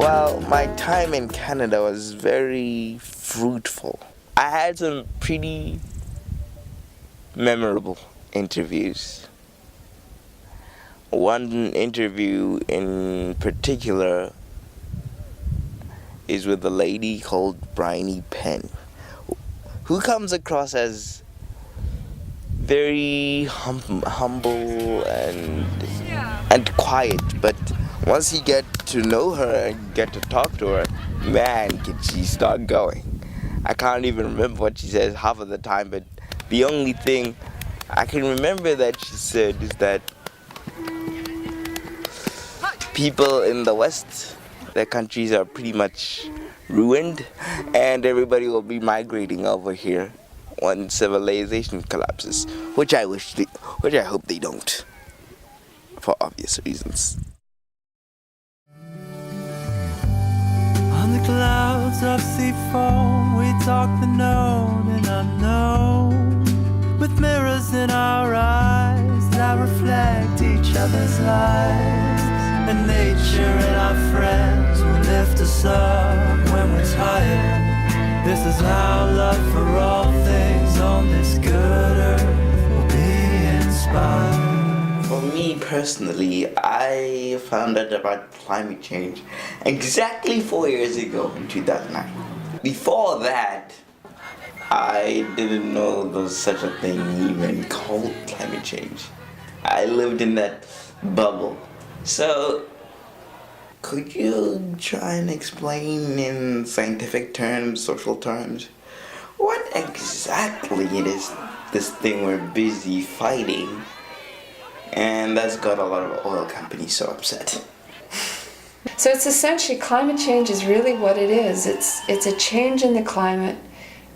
Well, my time in Canada was very fruitful. I had some pretty memorable interviews. One interview in particular is with a lady called Bryony Penn, who comes across as very humble and quiet, but once you get to know her and get to talk to her, man, can she start going. I can't even remember what she says half of the time, but the only thing I can remember that she said is that people in the West, their countries are pretty much ruined, and everybody will be migrating over here when civilization collapses, which I hope they don't, for obvious reasons. On the clouds of sea foam, we talk the known and unknown, with mirrors in our eyes that reflect each other's lives. And nature and our friends will lift us up when we're tired. This is how love for all things on this good earth will be inspired. For me personally, I found out about climate change exactly 4 years ago in 2009. Before that, I didn't know there was such a thing even called climate change. I lived in that bubble. So, could you try and explain in scientific terms, social terms, what exactly it is this thing we're busy fighting, and that's got a lot of oil companies so upset? So it's essentially, climate change is really what it is. It's a change in the climate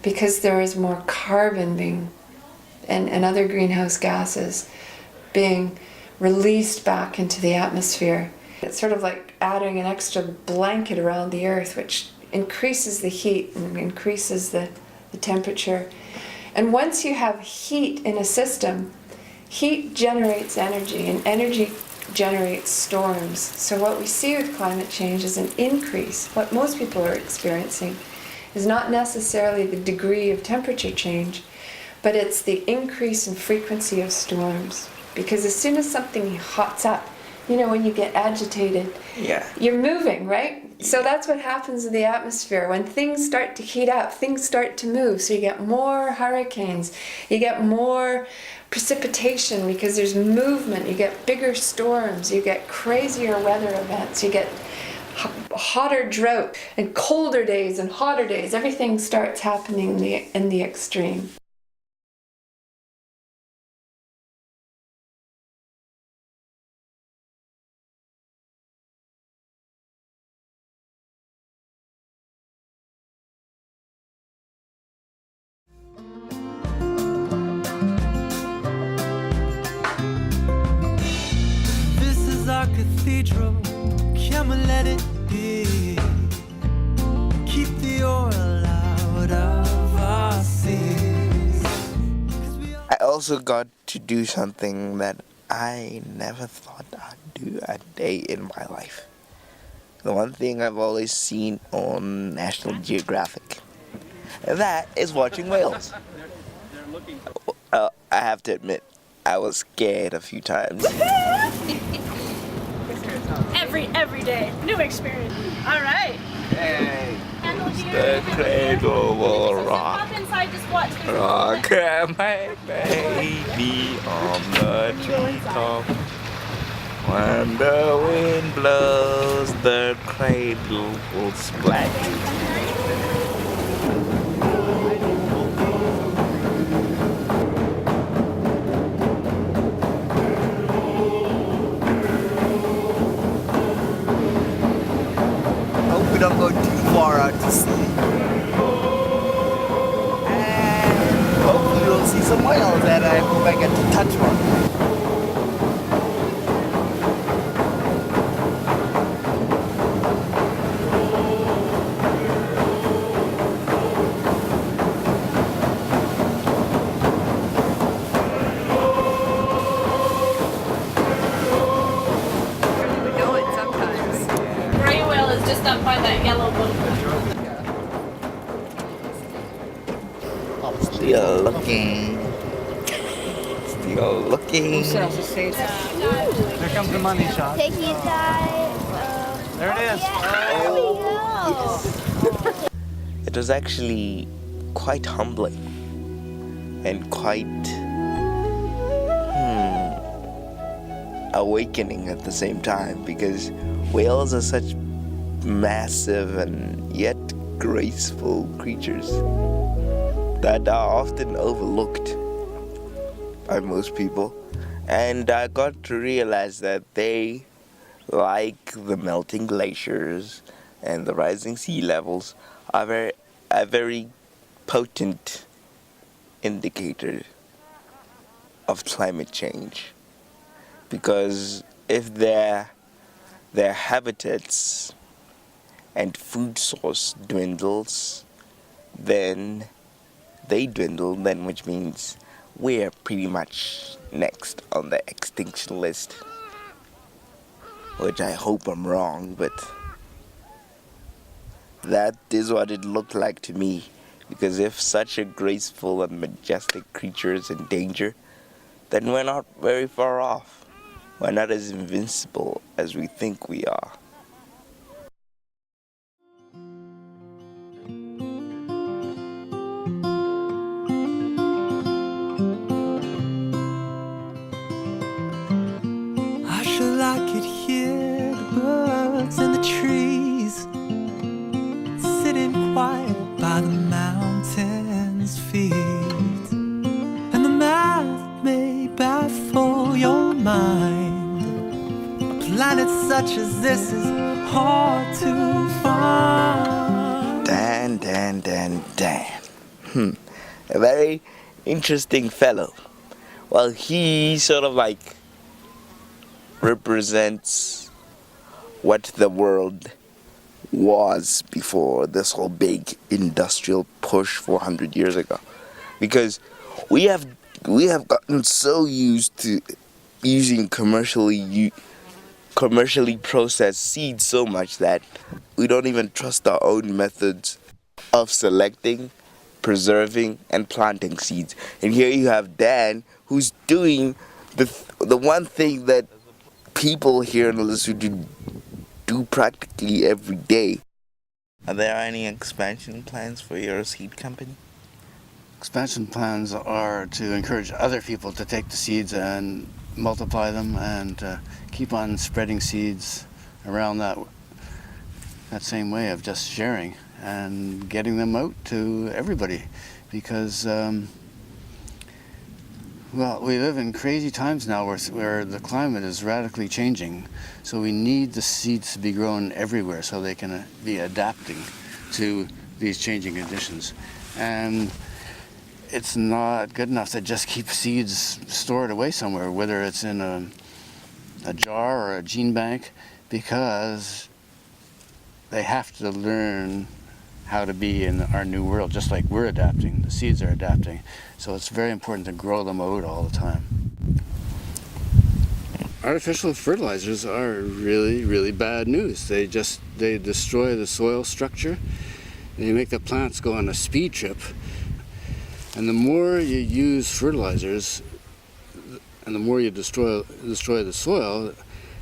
because there is more carbon being and other greenhouse gases being released back into the atmosphere. It's sort of like adding an extra blanket around the earth, which increases the heat and increases the temperature. And once you have heat in a system, heat generates energy, and energy generates storms. So what we see with climate change is an increase. What most people are experiencing is not necessarily the degree of temperature change, but it's the increase in frequency of storms. Because as soon as something hots up, you know, when you get agitated, you're moving, right? So that's what happens in the atmosphere. When things start to heat up, things start to move. So you get more hurricanes, you get more precipitation because there's movement, you get bigger storms, you get crazier weather events, you get hotter drought and colder days and hotter days. Everything starts happening in the extreme. Our cathedral, can we let it be? Keep the oil out of our seas. I also got to do something that I never thought I'd do a day in my life. The one thing I've always seen on National Geographic. That is watching whales. I have to admit, I was scared a few times. Every day, new experience. All right. Hey, the cradle will rock. Hop inside, just watch. Rock my baby on the treetop. When the wind blows, the cradle will splat. We don't go too far out to sea. And hopefully we'll see some whales, and I hope I get to touch one. just up by that yellow one. Still looking. Still looking. Here comes the money shot. Take you guys. There it is. There we go. It was actually quite humbling and quite awakening at the same time, because whales are such massive and yet graceful creatures that are often overlooked by most people. And I got to realize that they, like the melting glaciers and the rising sea levels, are a very potent indicator of climate change. Because if their habitats and food source dwindles, then they dwindle, then which means we're pretty much next on the extinction list. Which I hope I'm wrong, but that is what it looked like to me. Because if such a graceful and majestic creature is in danger, then we're not very far off. We're not as invincible as we think we are. I could hear the birds and the trees sitting quiet by the mountain's feet. And the math may baffle your mind. A planet such as this is hard to find. Dan. A very interesting fellow. Well, he sort of like represents what the world was before this whole big industrial push 400 years ago, because we have gotten so used to using commercially processed seeds so much that we don't even trust our own methods of selecting, preserving, and planting seeds. And here you have Dan, who's doing the one thing that people here in Lesotho do practically every day. Are there any expansion plans for your seed company? Expansion plans are to encourage other people to take the seeds and multiply them and keep on spreading seeds around that same way of just sharing and getting them out to everybody, because well, we live in crazy times now where the climate is radically changing, so we need the seeds to be grown everywhere so they can be adapting to these changing conditions. And it's not good enough to just keep seeds stored away somewhere, whether it's in a jar or a gene bank, because they have to learn how to be in our new world, just like we're adapting. The seeds are adapting. So it's very important to grow them out all the time. Artificial fertilizers are really, really bad news. They destroy the soil structure. They make the plants go on a speed trip. And the more you use fertilizers and the more you destroy the soil,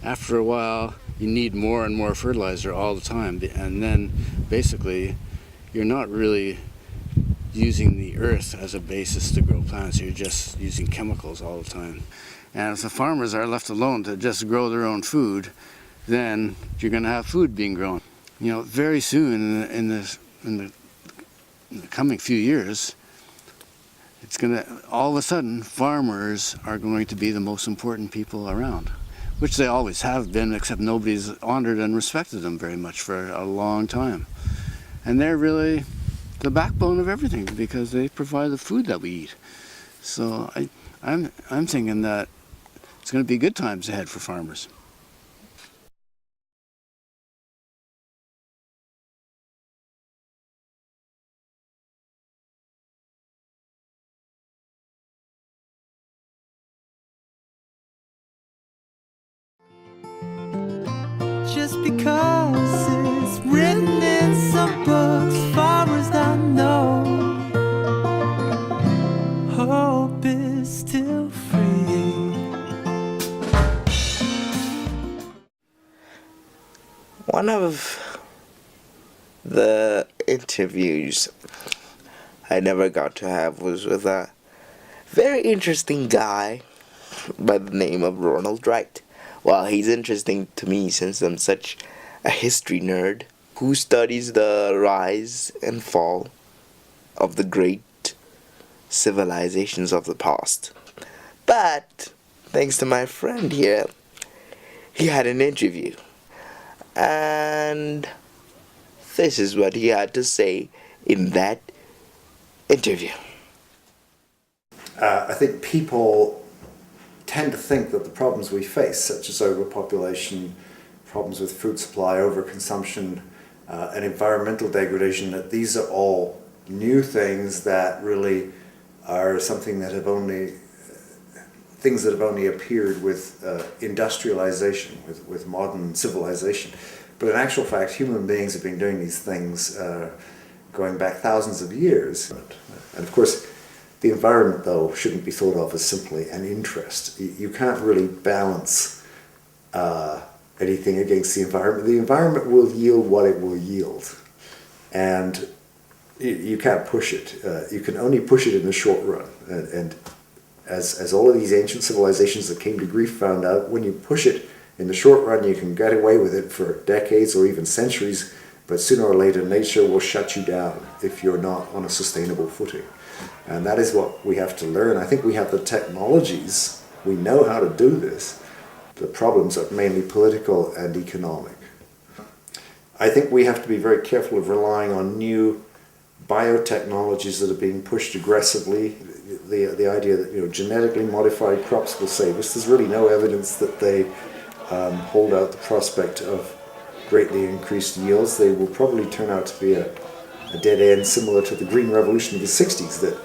after a while you need more and more fertilizer all the time. And then basically you're not really using the earth as a basis to grow plants. You're just using chemicals all the time. And if the farmers are left alone to just grow their own food, then you're going to have food being grown. You know, very soon in the coming few years, it's going to, all of a sudden, farmers are going to be the most important people around, which they always have been, except nobody's honored and respected them very much for a long time. And they're really the backbone of everything because they provide the food that we eat. So I'm thinking that it's going to be good times ahead for farmers. Just because it's One of the interviews I never got to have was with a very interesting guy by the name of Ronald Wright. Well, he's interesting to me since I'm such a history nerd who studies the rise and fall of the great civilizations of the past. But thanks to my friend here, he had an interview. And this is what he had to say in that interview. I think people tend to think that the problems we face, such as overpopulation, problems with food supply, overconsumption, and environmental degradation, that these are all new things that really are something that have only appeared with industrialization, with modern civilization. But in actual fact, human beings have been doing these things going back thousands of years. And of course, the environment, though, shouldn't be thought of as simply an interest. You can't really balance anything against the environment. The environment will yield what it will yield. And you can't push it. You can only push it in the short run. And as all of these ancient civilizations that came to grief found out, when you push it in the short run, you can get away with it for decades or even centuries, but sooner or later nature will shut you down if you're not on a sustainable footing. And that is what we have to learn. I think we have the technologies, we know how to do this. The problems are mainly political and economic. I think we have to be very careful of relying on new biotechnologies that are being pushed aggressively. The idea that genetically modified crops will save us. There's really no evidence that they hold out the prospect of greatly increased yields. They will probably turn out to be a dead end, similar to the Green Revolution of the 60s, that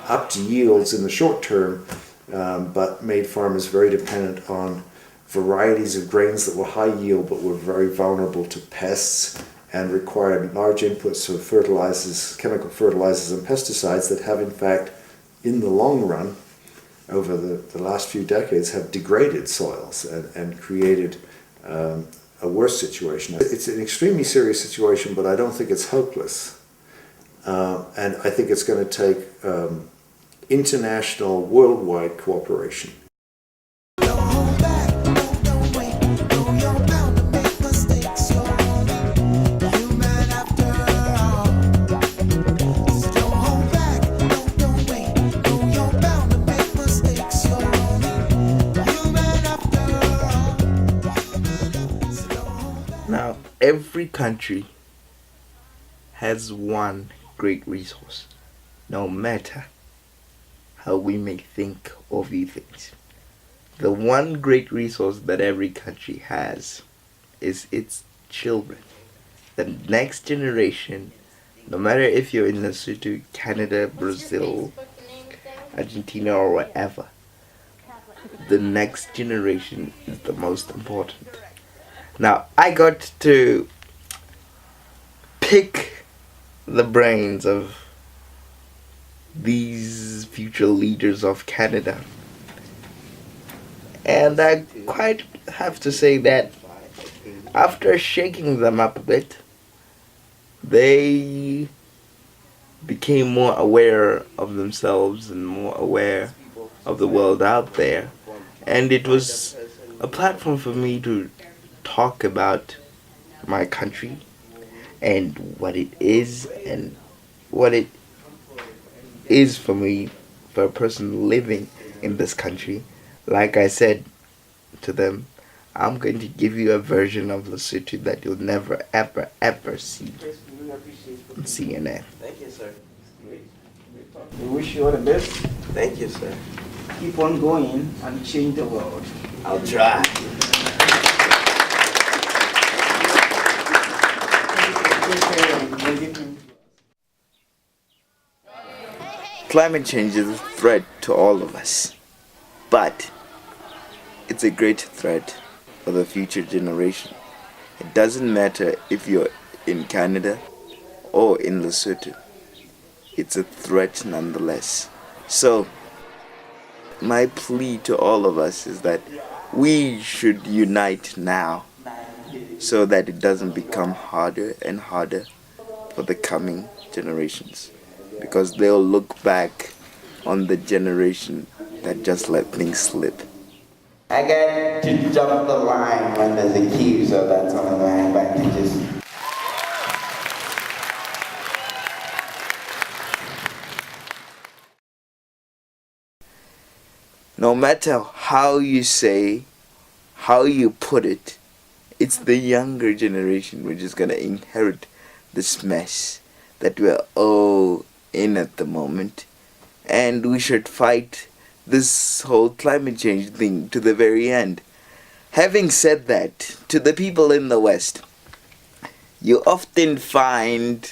upped yields in the short term, but made farmers very dependent on varieties of grains that were high yield but were very vulnerable to pests and required large inputs of fertilizers, chemical fertilizers and pesticides that have in fact, in the long run, over the last few decades, have degraded soils and created a worse situation. It's an extremely serious situation, but I don't think it's hopeless. And I think it's going to take international, worldwide cooperation. Now, every country has one great resource, no matter how we may think or view things. The one great resource that every country has is its children. The next generation, no matter if you're in Lesotho, Canada, Brazil, Argentina, or wherever, the next generation is the most important. Now, I got to pick the brains of these future leaders of Canada. And I quite have to say that after shaking them up a bit, they became more aware of themselves and more aware of the world out there. And it was a platform for me to talk about my country and what it is and what it is for me, for a person living in this country. Like I said to them, I'm going to give you a version of Lesotho that you'll never ever ever see on CNN. Thank you, sir. We wish you all the best. Thank you, sir. Keep on going and change the world. I'll try. Climate change is a threat to all of us, but it's a great threat for the future generation. It doesn't matter if you're in Canada or in Lesotho. It's a threat nonetheless. So, my plea to all of us is that we should unite now so that it doesn't become harder and harder for the coming generations, because they'll look back on the generation that just let things slip. I got to jump the line when there's a queue, so that's one of my advantages. No matter how you say, how you put it, it's the younger generation which is going to inherit this mess that we're all in at the moment. And we should fight this whole climate change thing to the very end. Having said that, to the people in the West, you often find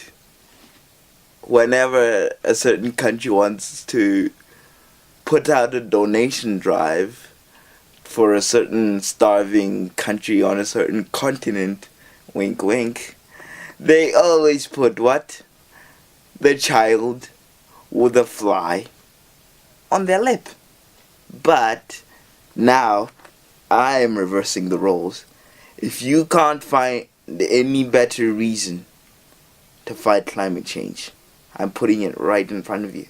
whenever a certain country wants to put out a donation drive for a certain starving country on a certain continent, wink wink, they always put what? The child with a fly on their lip. But now I am reversing the roles. If you can't find any better reason to fight climate change, I'm putting it right in front of you.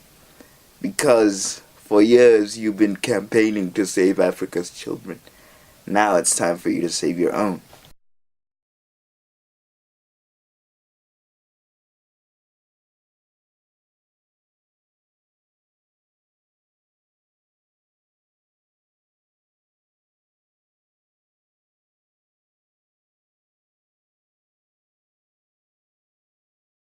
Because for years you've been campaigning to save Africa's children. Now it's time for you to save your own.